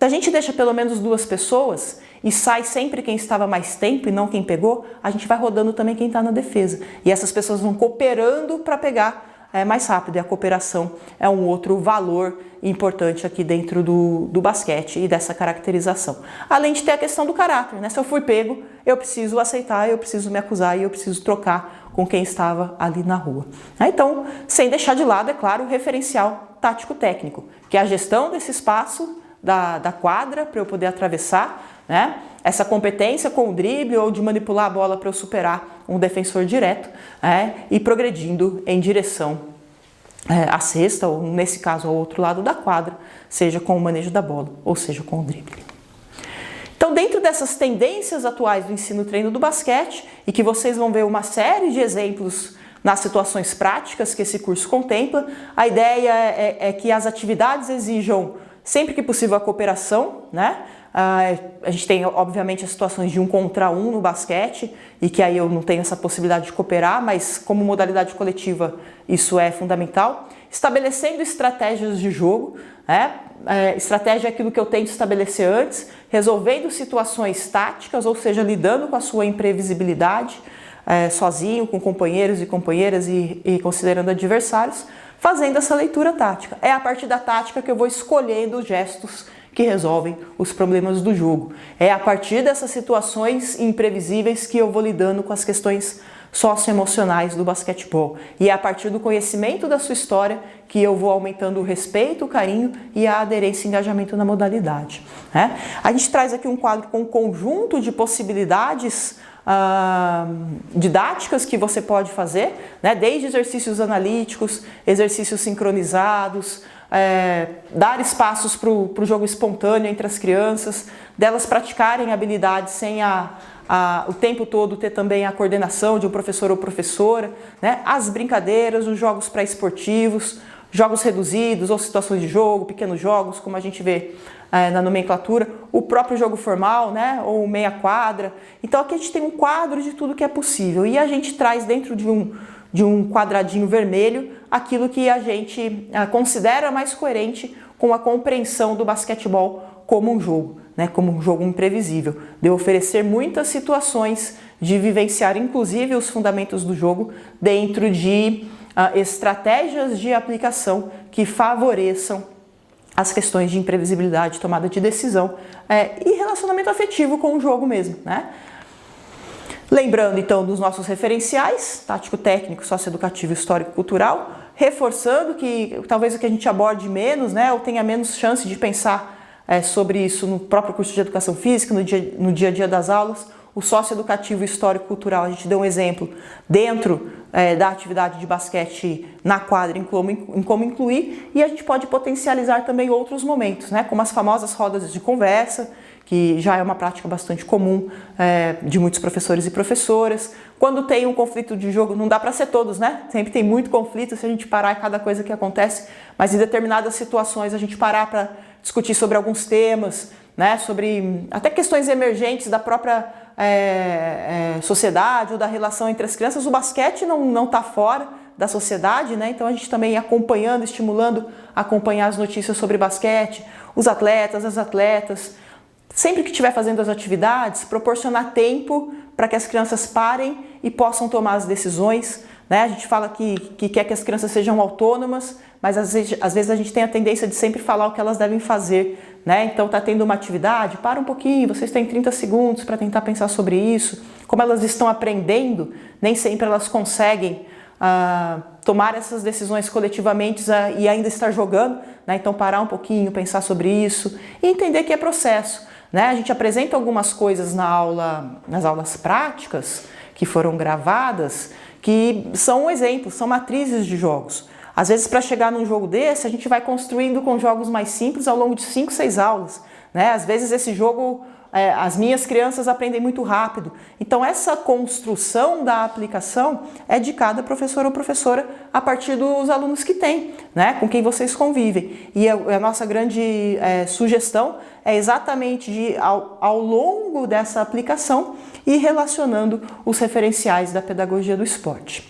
Se a gente deixa pelo menos 2 pessoas e sai sempre quem estava mais tempo e não quem pegou, a gente vai rodando também quem está na defesa. E essas pessoas vão cooperando para pegar mais rápido. E a cooperação é um outro valor importante aqui dentro do basquete e dessa caracterização. Além de ter a questão do caráter, né? Se eu fui pego, eu preciso aceitar, eu preciso me acusar e eu preciso trocar com quem estava ali na rua. Então, sem deixar de lado, é claro, o referencial tático-técnico, que é a gestão desse espaço da quadra para eu poder atravessar, né? Essa competência com o drible ou de manipular a bola para eu superar um defensor direto, e progredindo em direção à cesta, ou nesse caso ao outro lado da quadra, seja com o manejo da bola ou seja com o drible. Então, dentro dessas tendências atuais do ensino-treino do basquete, e que vocês vão ver uma série de exemplos nas situações práticas que esse curso contempla, a ideia é que as atividades exijam sempre que possível a cooperação, né? A gente tem, obviamente, as situações de 1 contra 1 no basquete, e que aí eu não tenho essa possibilidade de cooperar, mas como modalidade coletiva isso é fundamental. Estabelecendo estratégias de jogo, né? Estratégia é aquilo que eu tento estabelecer antes, resolvendo situações táticas, ou seja, lidando com a sua imprevisibilidade, sozinho, com companheiros e companheiras e considerando adversários, fazendo essa leitura tática. É a partir da tática que eu vou escolhendo os gestos que resolvem os problemas do jogo. É a partir dessas situações imprevisíveis que eu vou lidando com as questões socioemocionais do basquetebol. E é a partir do conhecimento da sua história que eu vou aumentando o respeito, o carinho e a aderência e engajamento na modalidade. A gente traz aqui um quadro com um conjunto de possibilidades didáticas que você pode fazer, né? Desde exercícios analíticos, exercícios sincronizados, dar espaços para o jogo espontâneo entre as crianças, delas praticarem habilidades sem o tempo todo ter também a coordenação de um professor ou professora, né? As brincadeiras, os jogos pré-esportivos, jogos reduzidos ou situações de jogo, pequenos jogos, como a gente vê na nomenclatura, o próprio jogo formal, né, ou meia quadra. Então aqui a gente tem um quadro de tudo que é possível e a gente traz dentro de um quadradinho vermelho aquilo que a gente considera mais coerente com a compreensão do basquetebol como um jogo, né, como um jogo imprevisível, de oferecer muitas situações de vivenciar inclusive os fundamentos do jogo dentro de estratégias de aplicação que favoreçam as questões de imprevisibilidade, tomada de decisão e relacionamento afetivo com o jogo mesmo, né? Lembrando então dos nossos referenciais, tático-técnico, socioeducativo, histórico-cultural, reforçando que talvez o que a gente aborde menos, né, ou tenha menos chance de pensar sobre isso no próprio curso de educação física, no dia a dia das aulas. O socioeducativo e histórico-cultural, a gente deu um exemplo dentro da atividade de basquete na quadra em como incluir, e a gente pode potencializar também outros momentos, né, como as famosas rodas de conversa, que já é uma prática bastante comum de muitos professores e professoras. Quando tem um conflito de jogo, não dá para ser todos, né? Sempre tem muito conflito se a gente parar cada coisa que acontece, mas em determinadas situações a gente parar para discutir sobre alguns temas, né? Sobre até questões emergentes da própria sociedade ou da relação entre as crianças. O basquete não está fora da sociedade, né? Então a gente também acompanhando, estimulando a acompanhar as notícias sobre basquete, os atletas, as atletas. Sempre que estiver fazendo as atividades, proporcionar tempo para que as crianças parem e possam tomar as decisões, né? A gente fala que quer que as crianças sejam autônomas, mas às vezes a gente tem a tendência de sempre falar o que elas devem fazer, né? Então está tendo uma atividade, para um pouquinho, vocês têm 30 segundos para tentar pensar sobre isso. Como elas estão aprendendo, nem sempre elas conseguem tomar essas decisões coletivamente e ainda estar jogando, né? Então parar um pouquinho, pensar sobre isso e entender que é processo, né? A gente apresenta algumas coisas nas aulas práticas que foram gravadas, que são um exemplo, são matrizes de jogos. Às vezes, para chegar num jogo desse, a gente vai construindo com jogos mais simples ao longo de 5, 6 aulas, né? Às vezes esse jogo, as minhas crianças aprendem muito rápido. Então essa construção da aplicação é de cada professor ou professora a partir dos alunos que tem, né? Com quem vocês convivem. E a nossa grande sugestão é exatamente de, ao longo dessa aplicação, ir relacionando os referenciais da pedagogia do esporte.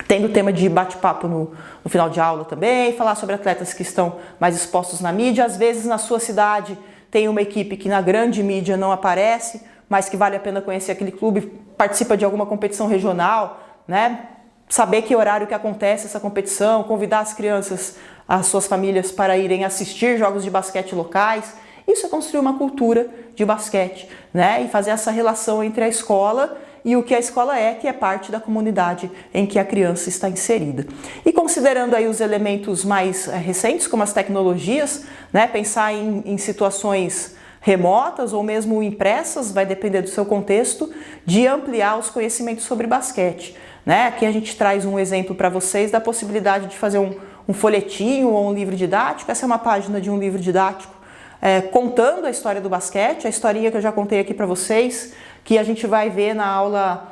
Tendo tema de bate-papo no final de aula também, falar sobre atletas que estão mais expostos na mídia, às vezes na sua cidade tem uma equipe que na grande mídia não aparece, mas que vale a pena conhecer aquele clube, participa de alguma competição regional, né? Saber que horário que acontece essa competição, convidar as crianças, as suas famílias para irem assistir jogos de basquete locais. Isso é construir uma cultura de basquete, né? E fazer essa relação entre a escola e o que a escola é, que é parte da comunidade em que a criança está inserida. E considerando aí os elementos mais recentes, como as tecnologias, né? Pensar em situações remotas ou mesmo impressas, vai depender do seu contexto, de ampliar os conhecimentos sobre basquete, né? Aqui a gente traz um exemplo para vocês da possibilidade de fazer um folhetinho ou um livro didático. Essa é uma página de um livro didático contando a história do basquete, a historinha que eu já contei aqui para vocês, que a gente vai ver na aula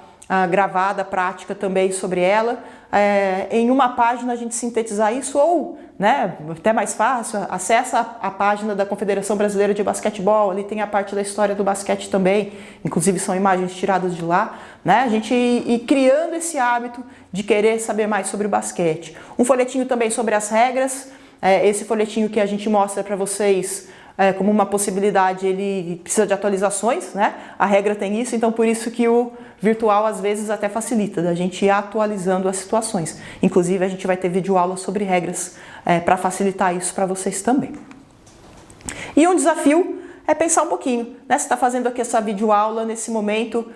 gravada, prática também sobre ela. Em uma página a gente sintetizar isso, ou, né, até mais fácil, acessa a página da Confederação Brasileira de Basquetebol, ali tem a parte da história do basquete também, inclusive são imagens tiradas de lá, né? A gente ir criando esse hábito de querer saber mais sobre o basquete. Um folhetinho também sobre as regras, esse folhetinho que a gente mostra para vocês como uma possibilidade, ele precisa de atualizações, né? A regra tem isso, então por isso que o virtual às vezes até facilita da gente ir atualizando as situações. Inclusive a gente vai ter videoaula sobre regras para facilitar isso para vocês também. E um desafio é pensar um pouquinho, né? Você está fazendo aqui essa videoaula nesse momento,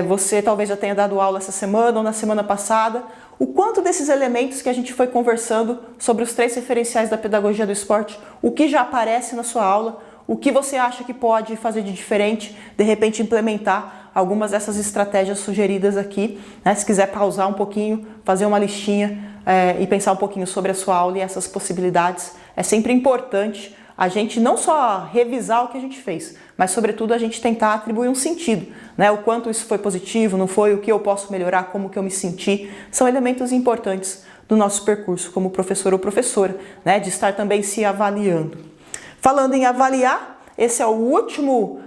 você talvez já tenha dado aula essa semana ou na semana passada. O quanto desses elementos que a gente foi conversando sobre os 3 referenciais da pedagogia do esporte, o que já aparece na sua aula, o que você acha que pode fazer de diferente, de repente implementar algumas dessas estratégias sugeridas aqui, né? Se quiser pausar um pouquinho, fazer uma listinha e pensar um pouquinho sobre a sua aula e essas possibilidades, é sempre importante a gente não só revisar o que a gente fez, mas sobretudo a gente tentar atribuir um sentido, né? O quanto isso foi positivo, não foi, o que eu posso melhorar, como que eu me senti, são elementos importantes do nosso percurso como professor ou professora, né? De estar também se avaliando. Falando em avaliar, esse é o último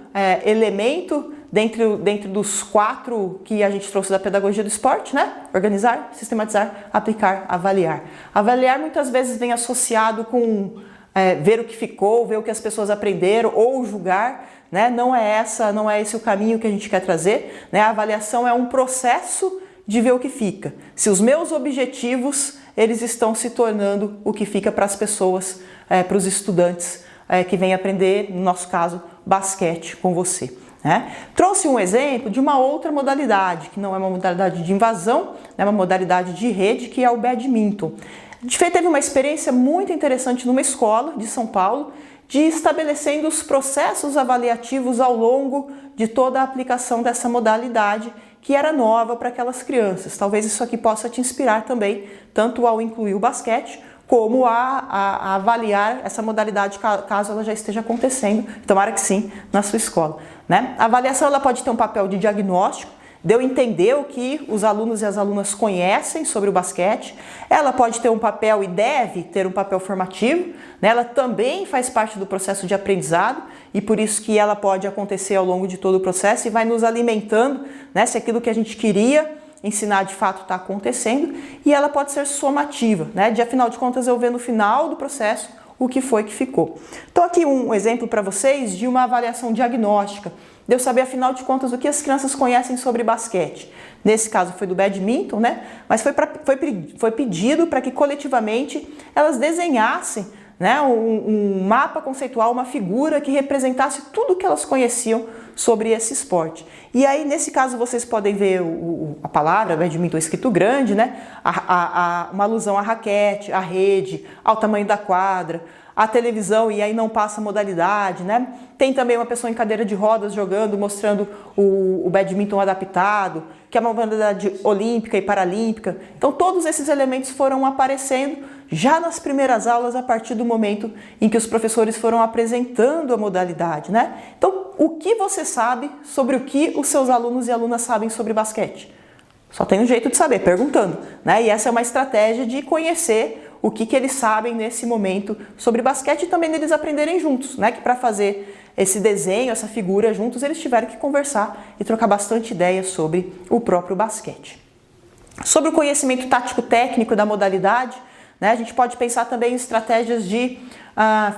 elemento dentro dos 4 que a gente trouxe da pedagogia do esporte, né? Organizar, sistematizar, aplicar, avaliar. Avaliar muitas vezes vem associado com ver o que ficou, ver o que as pessoas aprenderam ou julgar, né? Não é esse o caminho que a gente quer trazer, né? A avaliação é um processo de ver o que fica. Se os meus objetivos, eles estão se tornando o que fica para as pessoas, para os estudantes que vêm aprender, no nosso caso, basquete com você, né? Trouxe um exemplo de uma outra modalidade, que não é uma modalidade de invasão, é uma modalidade de rede, que é o badminton. A gente teve uma experiência muito interessante numa escola de São Paulo, de estabelecendo os processos avaliativos ao longo de toda a aplicação dessa modalidade, que era nova para aquelas crianças. Talvez isso aqui possa te inspirar também, tanto ao incluir o basquete, como a avaliar essa modalidade caso ela já esteja acontecendo, tomara que sim, na sua escola, né? A avaliação ela pode ter um papel de diagnóstico, de eu entender o que os alunos e as alunas conhecem sobre o basquete. Ela pode ter um papel e deve ter um papel formativo, né? Ela também faz parte do processo de aprendizado e por isso que ela pode acontecer ao longo de todo o processo e vai nos alimentando, né? Se aquilo que a gente queria ensinar de fato está acontecendo, e ela pode ser somativa, né? De afinal de contas eu ver no final do processo o que foi que ficou. Então aqui um exemplo para vocês de uma avaliação diagnóstica, de eu saber afinal de contas o que as crianças conhecem sobre basquete. Nesse caso foi do badminton, né? Mas foi pedido para que coletivamente elas desenhassem, né, um mapa conceitual, uma figura que representasse tudo o que elas conheciam sobre esse esporte. E aí, nesse caso, vocês podem ver a palavra badminton escrito grande, né? Uma alusão à raquete, à rede, ao tamanho da quadra, à televisão, e aí não passa a modalidade, né? Tem também uma pessoa em cadeira de rodas jogando, mostrando o badminton adaptado, que é uma modalidade olímpica e paralímpica. Então, todos esses elementos foram aparecendo já nas primeiras aulas, a partir do momento em que os professores foram apresentando a modalidade, né? Então, o que você sabe sobre o que os seus alunos e alunas sabem sobre basquete? Só tem um jeito de saber, perguntando, né? E essa é uma estratégia de conhecer o que eles sabem nesse momento sobre basquete e também deles aprenderem juntos, né? Que para fazer esse desenho, essa figura juntos, eles tiveram que conversar e trocar bastante ideias sobre o próprio basquete. Sobre o conhecimento tático-técnico da modalidade, né, a gente pode pensar também em estratégias de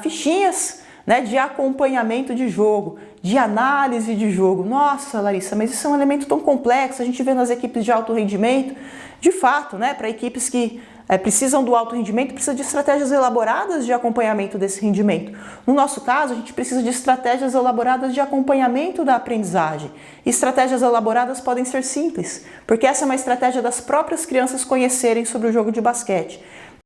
fichinhas, né, de acompanhamento de jogo, de análise de jogo. Nossa, Larissa, mas isso é um elemento tão complexo, a gente vê nas equipes de alto rendimento. De fato, né, para equipes que precisam do alto rendimento, precisa de estratégias elaboradas de acompanhamento desse rendimento. No nosso caso, a gente precisa de estratégias elaboradas de acompanhamento da aprendizagem. Estratégias elaboradas podem ser simples, porque essa é uma estratégia das próprias crianças conhecerem sobre o jogo de basquete.